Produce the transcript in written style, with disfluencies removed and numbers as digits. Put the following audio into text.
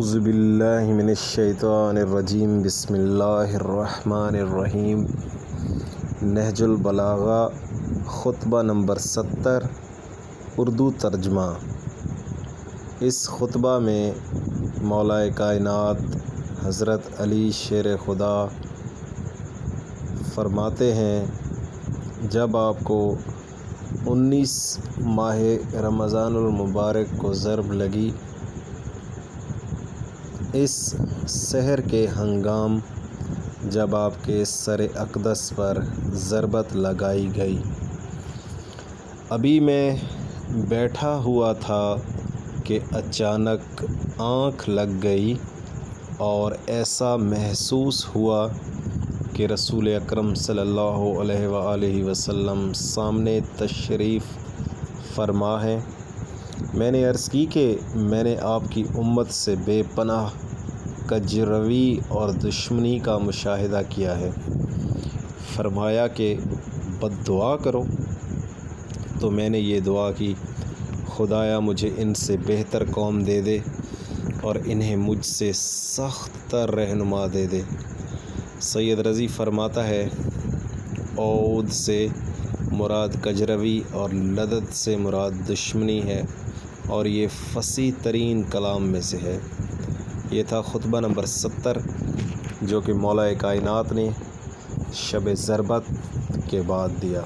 اعوذ باللہ من الشیطان الرجیم بسم اللہ الرحمن الرحیم۔ نہج البلاغہ خطبہ نمبر 70 اردو ترجمہ۔ اس خطبہ میں مولا کائنات حضرت علی شیر خدا فرماتے ہیں، جب آپ کو 19 ماہ رمضان المبارک کو ضرب لگی، اس سحر کے ہنگام جب آپ کے سر اقدس پر ضربت لگائی گئی، ابھی میں بیٹھا ہوا تھا کہ اچانک آنکھ لگ گئی اور ایسا محسوس ہوا کہ رسول اکرم صلی اللہ علیہ وآلہ وسلم سامنے تشریف فرما ہے۔ میں نے عرض کی کہ میں نے آپ کی امت سے بے پناہ کجروی اور دشمنی کا مشاہدہ کیا ہے۔ فرمایا کہ بد دعا کرو، تو میں نے یہ دعا کی، خدایا مجھے ان سے بہتر قوم دے دے اور انہیں مجھ سے سخت تر رہنما دے دے۔ سید رضی فرماتا ہے، عود سے مراد کجروی اور لدد سے مراد دشمنی ہے، اور یہ فصیح ترین کلام میں سے ہے۔ یہ تھا خطبہ نمبر 70 جو کہ مولا کائنات نے شب ضربت کے بعد دیا۔